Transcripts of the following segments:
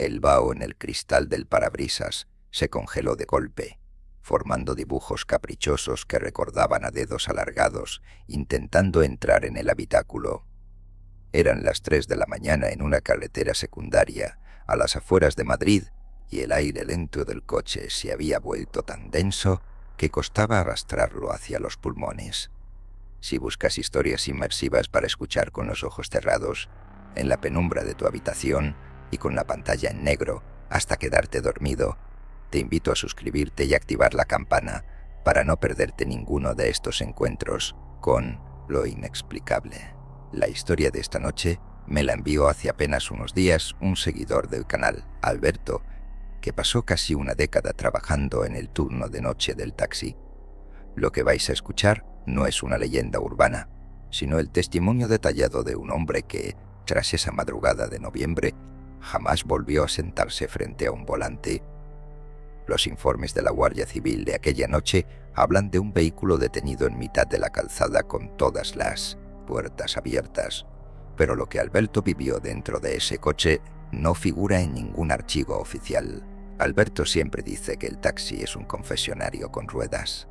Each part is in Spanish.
El vaho en el cristal del parabrisas se congeló de golpe, formando dibujos caprichosos que recordaban a dedos alargados, intentando entrar en el habitáculo. Eran las 3 de la mañana en una carretera secundaria, a las afueras de Madrid, y el aire lento del coche se había vuelto tan denso que costaba arrastrarlo hacia los pulmones. Si buscas historias inmersivas para escuchar con los ojos cerrados, en la penumbra de tu habitación y con la pantalla en negro hasta quedarte dormido, te invito a suscribirte y activar la campana para no perderte ninguno de estos encuentros con lo inexplicable. La historia de esta noche me la envió hace apenas unos días un seguidor del canal, Alberto, que pasó casi una década trabajando en el turno de noche del taxi. Lo que vais a escuchar no es una leyenda urbana, sino el testimonio detallado de un hombre que, tras esa madrugada de noviembre, jamás volvió a sentarse frente a un volante. Los informes de la Guardia Civil de aquella noche hablan de un vehículo detenido en mitad de la calzada con todas las puertas abiertas, pero lo que Alberto vivió dentro de ese coche no figura en ningún archivo oficial. Alberto siempre dice que el taxi es un confesionario con ruedas.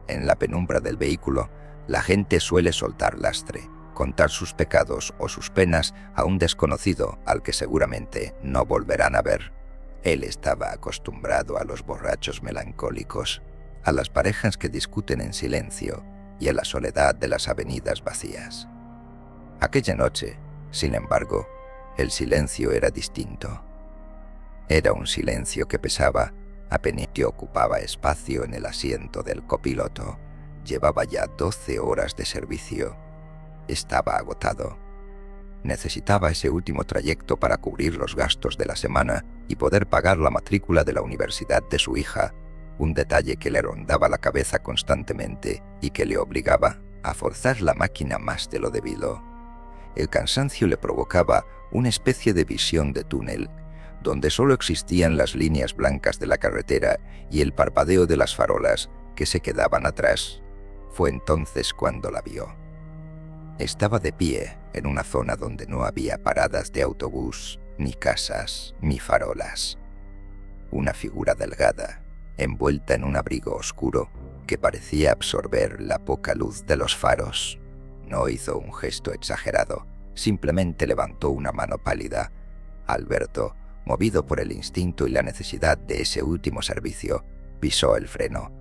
En la penumbra del vehículo, la gente suele soltar lastre, contar sus pecados o sus penas a un desconocido al que seguramente no volverán a ver. Él estaba acostumbrado a los borrachos melancólicos, a las parejas que discuten en silencio y a la soledad de las avenidas vacías. Aquella noche, sin embargo, el silencio era distinto. Era un silencio que pesaba, apenas que ocupaba espacio en el asiento del copiloto. Llevaba ya 12 horas de servicio. Estaba agotado. Necesitaba ese último trayecto para cubrir los gastos de la semana y poder pagar la matrícula de la universidad de su hija, un detalle que le rondaba la cabeza constantemente y que le obligaba a forzar la máquina más de lo debido. El cansancio le provocaba una especie de visión de túnel, donde solo existían las líneas blancas de la carretera y el parpadeo de las farolas que se quedaban atrás. Fue entonces cuando la vio. Estaba de pie en una zona donde no había paradas de autobús, ni casas, ni farolas. Una figura delgada, envuelta en un abrigo oscuro que parecía absorber la poca luz de los faros. No hizo un gesto exagerado, simplemente levantó una mano pálida. Alberto, movido por el instinto y la necesidad de ese último servicio, pisó el freno.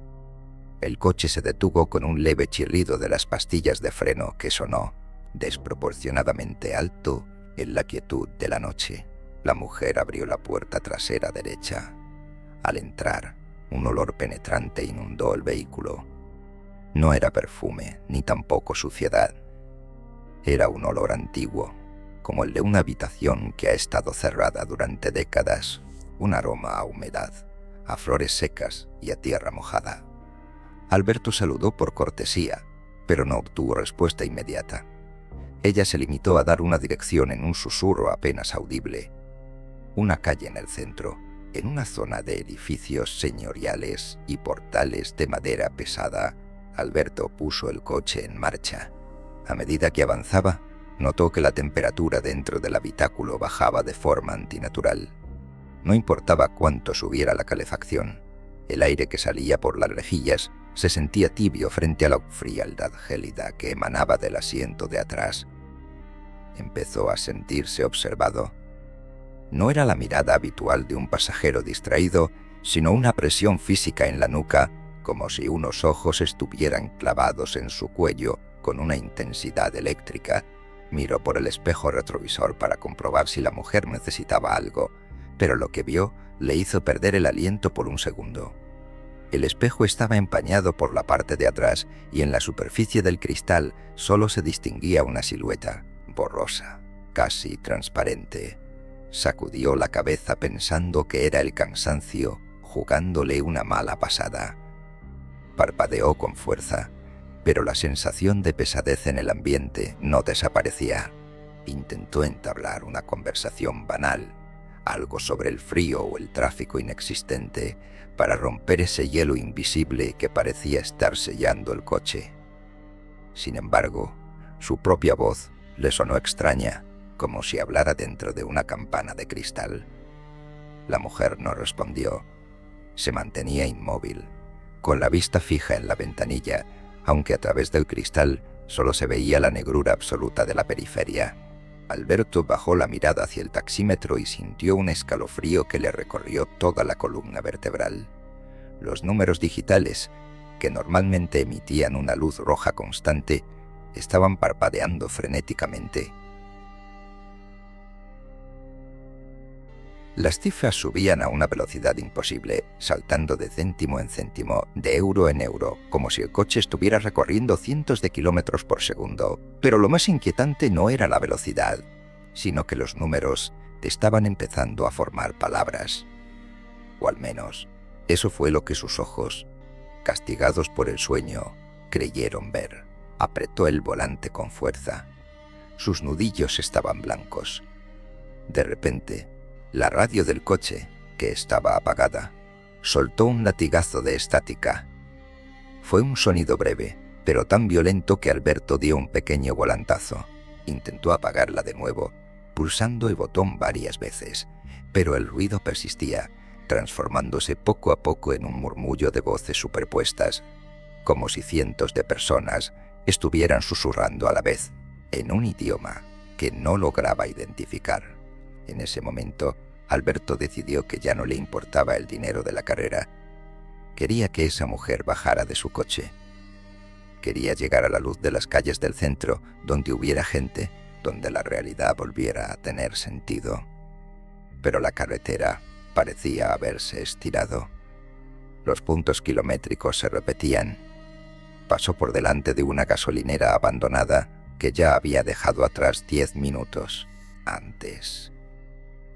El coche se detuvo con un leve chirrido de las pastillas de freno que sonó desproporcionadamente alto en la quietud de la noche. La mujer abrió la puerta trasera derecha. Al entrar, un olor penetrante inundó el vehículo. No era perfume, ni tampoco suciedad. Era un olor antiguo, como el de una habitación que ha estado cerrada durante décadas, un aroma a humedad, a flores secas y a tierra mojada. Alberto saludó por cortesía, pero no obtuvo respuesta inmediata. Ella se limitó a dar una dirección en un susurro apenas audible. Una calle en el centro, en una zona de edificios señoriales y portales de madera pesada. Alberto puso el coche en marcha. A medida que avanzaba, notó que la temperatura dentro del habitáculo bajaba de forma antinatural. No importaba cuánto subiera la calefacción, el aire que salía por las rejillas se sentía tibio frente a la frialdad gélida que emanaba del asiento de atrás. Empezó a sentirse observado. No era la mirada habitual de un pasajero distraído, sino una presión física en la nuca, como si unos ojos estuvieran clavados en su cuello con una intensidad eléctrica. Miró por el espejo retrovisor para comprobar si la mujer necesitaba algo, pero lo que vio le hizo perder el aliento por un segundo. El espejo estaba empañado por la parte de atrás y en la superficie del cristal solo se distinguía una silueta, borrosa, casi transparente. Sacudió la cabeza pensando que era el cansancio jugándole una mala pasada. Parpadeó con fuerza, pero la sensación de pesadez en el ambiente no desaparecía. Intentó entablar una conversación banal, algo sobre el frío o el tráfico inexistente, para romper ese hielo invisible que parecía estar sellando el coche. Sin embargo, su propia voz le sonó extraña, como si hablara dentro de una campana de cristal. La mujer no respondió. Se mantenía inmóvil, con la vista fija en la ventanilla, aunque a través del cristal solo se veía la negrura absoluta de la periferia. Alberto bajó la mirada hacia el taxímetro y sintió un escalofrío que le recorrió toda la columna vertebral. Los números digitales, que normalmente emitían una luz roja constante, estaban parpadeando frenéticamente. Las cifras subían a una velocidad imposible, saltando de céntimo en céntimo, de euro en euro, como si el coche estuviera recorriendo cientos de kilómetros por segundo. Pero lo más inquietante no era la velocidad, sino que los números estaban empezando a formar palabras. O al menos, eso fue lo que sus ojos, castigados por el sueño, creyeron ver. Apretó el volante con fuerza. Sus nudillos estaban blancos. De repente, la radio del coche, que estaba apagada, soltó un latigazo de estática. Fue un sonido breve, pero tan violento que Alberto dio un pequeño volantazo. Intentó apagarla de nuevo, pulsando el botón varias veces, pero el ruido persistía, transformándose poco a poco en un murmullo de voces superpuestas, como si cientos de personas estuvieran susurrando a la vez, en un idioma que no lograba identificar. En ese momento, Alberto decidió que ya no le importaba el dinero de la carrera. Quería que esa mujer bajara de su coche. Quería llegar a la luz de las calles del centro, donde hubiera gente, donde la realidad volviera a tener sentido. Pero la carretera parecía haberse estirado. Los puntos kilométricos se repetían. Pasó por delante de una gasolinera abandonada que ya había dejado atrás 10 minutos antes.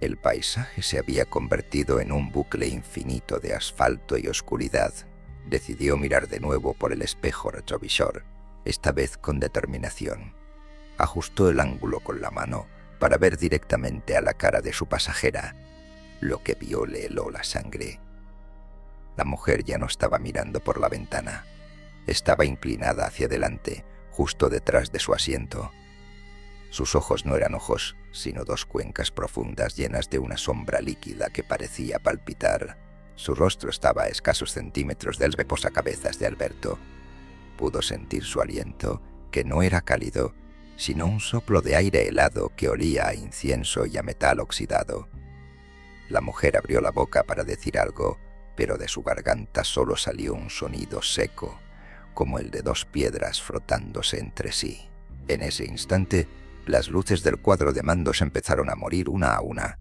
El paisaje se había convertido en un bucle infinito de asfalto y oscuridad. Decidió mirar de nuevo por el espejo retrovisor, esta vez con determinación. Ajustó el ángulo con la mano para ver directamente a la cara de su pasajera. Lo que vio le heló la sangre. La mujer ya no estaba mirando por la ventana. Estaba inclinada hacia adelante, justo detrás de su asiento. Sus ojos no eran ojos, sino dos cuencas profundas llenas de una sombra líquida que parecía palpitar. Su rostro estaba a escasos centímetros del reposacabezas de Alberto. Pudo sentir su aliento, que no era cálido, sino un soplo de aire helado que olía a incienso y a metal oxidado. La mujer abrió la boca para decir algo, pero de su garganta solo salió un sonido seco, como el de dos piedras frotándose entre sí. En ese instante, las luces del cuadro de mandos empezaron a morir una a una.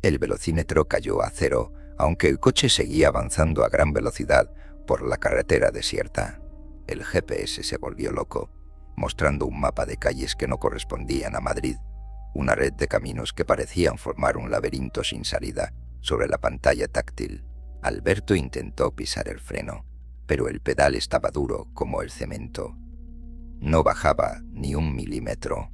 El velocímetro cayó a cero, aunque el coche seguía avanzando a gran velocidad por la carretera desierta. El GPS se volvió loco, mostrando un mapa de calles que no correspondían a Madrid, una red de caminos que parecían formar un laberinto sin salida sobre la pantalla táctil. Alberto intentó pisar el freno, pero el pedal estaba duro como el cemento. No bajaba ni un milímetro.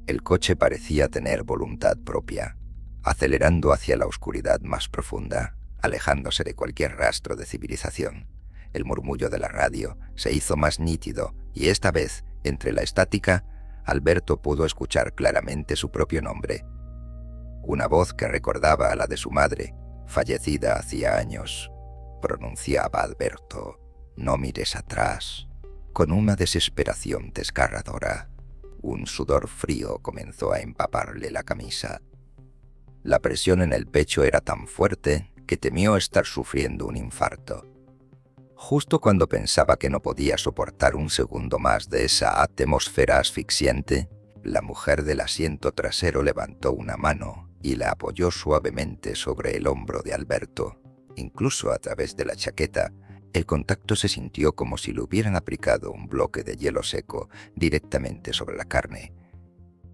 El coche parecía tener voluntad propia, acelerando hacia la oscuridad más profunda, alejándose de cualquier rastro de civilización. El murmullo de la radio se hizo más nítido y esta vez, entre la estática, Alberto pudo escuchar claramente su propio nombre. Una voz que recordaba a la de su madre, fallecida hacía años. Pronunciaba Alberto: «No mires atrás», con una desesperación desgarradora. Un sudor frío comenzó a empaparle la camisa. La presión en el pecho era tan fuerte que temió estar sufriendo un infarto. Justo cuando pensaba que no podía soportar un segundo más de esa atmósfera asfixiante, la mujer del asiento trasero levantó una mano y la apoyó suavemente sobre el hombro de Alberto. Incluso a través de la chaqueta, el contacto se sintió como si le hubieran aplicado un bloque de hielo seco directamente sobre la carne.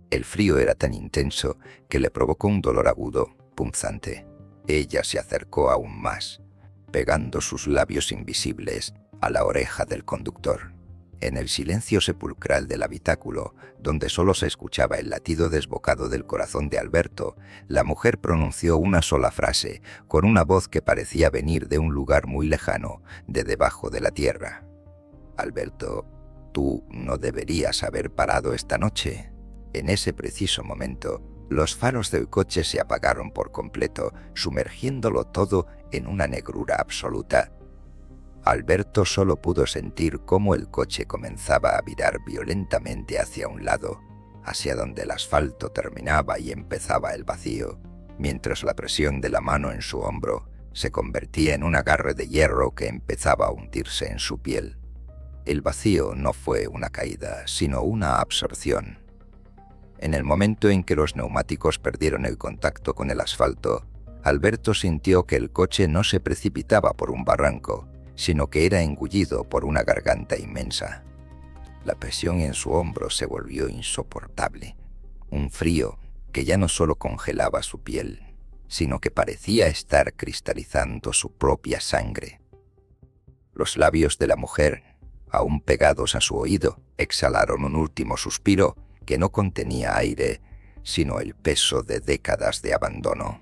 El frío era tan intenso que le provocó un dolor agudo, punzante. Ella se acercó aún más, pegando sus labios invisibles a la oreja del conductor. En el silencio sepulcral del habitáculo, donde solo se escuchaba el latido desbocado del corazón de Alberto, la mujer pronunció una sola frase, con una voz que parecía venir de un lugar muy lejano, de debajo de la tierra. «Alberto, tú no deberías haber parado esta noche». En ese preciso momento, Los faros del coche se apagaron por completo, sumergiéndolo todo en una negrura absoluta. Alberto solo pudo sentir cómo el coche comenzaba a virar violentamente hacia un lado, hacia donde el asfalto terminaba y empezaba el vacío, mientras la presión de la mano en su hombro se convertía en un agarre de hierro que empezaba a hundirse en su piel. El vacío no fue una caída, sino una absorción. En el momento en que los neumáticos perdieron el contacto con el asfalto, Alberto sintió que el coche no se precipitaba por un barranco, sino que era engullido por una garganta inmensa. La presión en su hombro se volvió insoportable, un frío que ya no solo congelaba su piel, sino que parecía estar cristalizando su propia sangre. Los labios de la mujer, aún pegados a su oído, exhalaron un último suspiro que no contenía aire, sino el peso de décadas de abandono.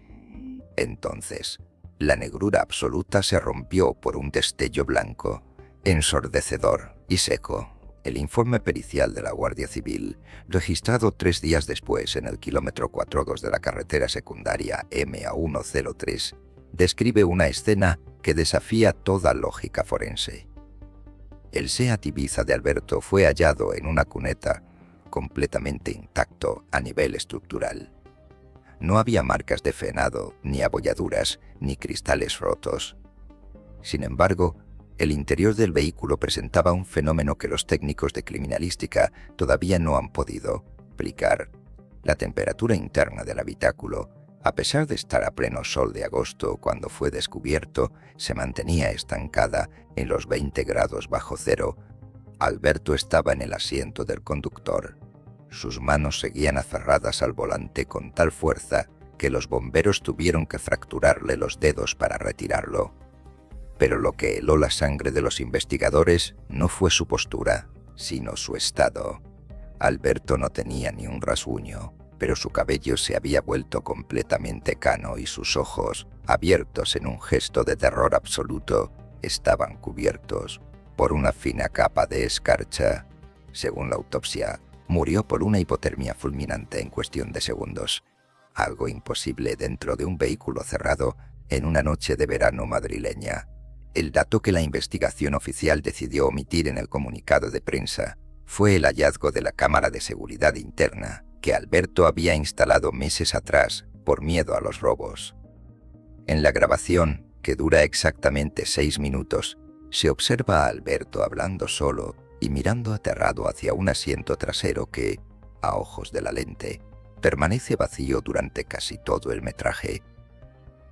Entonces, la negrura absoluta se rompió por un destello blanco, ensordecedor y seco. El informe pericial de la Guardia Civil, registrado 3 días después en el kilómetro 42 de la carretera secundaria MA103, describe una escena que desafía toda lógica forense. El Seat Ibiza de Alberto fue hallado en una cuneta completamente intacto a nivel estructural. No había marcas de frenado, ni abolladuras, ni cristales rotos. Sin embargo, el interior del vehículo presentaba un fenómeno que los técnicos de criminalística todavía no han podido explicar. La temperatura interna del habitáculo, a pesar de estar a pleno sol de agosto cuando fue descubierto, se mantenía estancada en los 20 grados bajo cero. Alberto estaba en el asiento del conductor. Sus manos seguían aferradas al volante con tal fuerza que los bomberos tuvieron que fracturarle los dedos para retirarlo. Pero lo que heló la sangre de los investigadores no fue su postura, sino su estado. Alberto no tenía ni un rasguño, pero su cabello se había vuelto completamente cano y sus ojos, abiertos en un gesto de terror absoluto, estaban cubiertos por una fina capa de escarcha. Según la autopsia, murió por una hipotermia fulminante en cuestión de segundos, algo imposible dentro de un vehículo cerrado en una noche de verano madrileña. El dato que la investigación oficial decidió omitir en el comunicado de prensa fue el hallazgo de la cámara de seguridad interna que Alberto había instalado meses atrás por miedo a los robos. En la grabación, que dura exactamente 6 minutos, se observa a Alberto hablando solo y mirando aterrado hacia un asiento trasero que, a ojos de la lente, permanece vacío durante casi todo el metraje.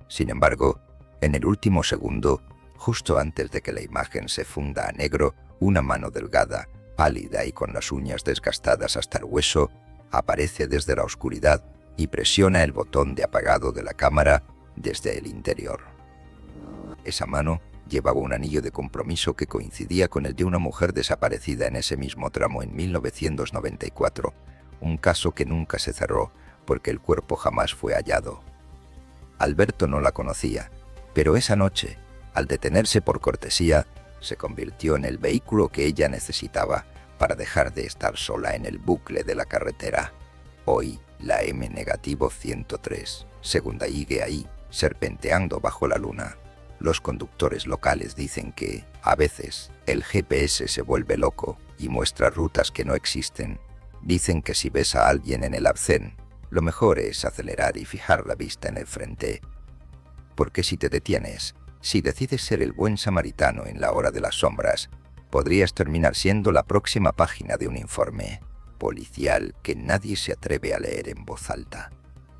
Sin embargo, en el último segundo, justo antes de que la imagen se funda a negro, una mano delgada, pálida y con las uñas desgastadas hasta el hueso, aparece desde la oscuridad y presiona el botón de apagado de la cámara desde el interior. Esa mano llevaba un anillo de compromiso que coincidía con el de una mujer desaparecida en ese mismo tramo en 1994, un caso que nunca se cerró porque el cuerpo jamás fue hallado. Alberto no la conocía, pero esa noche, al detenerse por cortesía, se convirtió en el vehículo que ella necesitaba para dejar de estar sola en el bucle de la carretera. Hoy, la M-103, segunda sigue ahí, serpenteando bajo la luna. Los conductores locales dicen que, a veces, el GPS se vuelve loco y muestra rutas que no existen. Dicen que si ves a alguien en el arcén, lo mejor es acelerar y fijar la vista en el frente. Porque si te detienes, si decides ser el buen samaritano en la hora de las sombras, podrías terminar siendo la próxima página de un informe policial que nadie se atreve a leer en voz alta.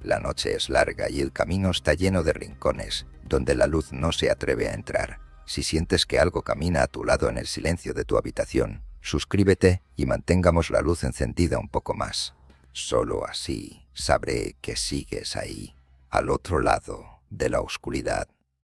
La noche es larga y el camino está lleno de rincones donde la luz no se atreve a entrar. Si sientes que algo camina a tu lado en el silencio de tu habitación, suscríbete y mantengamos la luz encendida un poco más. Solo así sabré que sigues ahí, al otro lado de la oscuridad.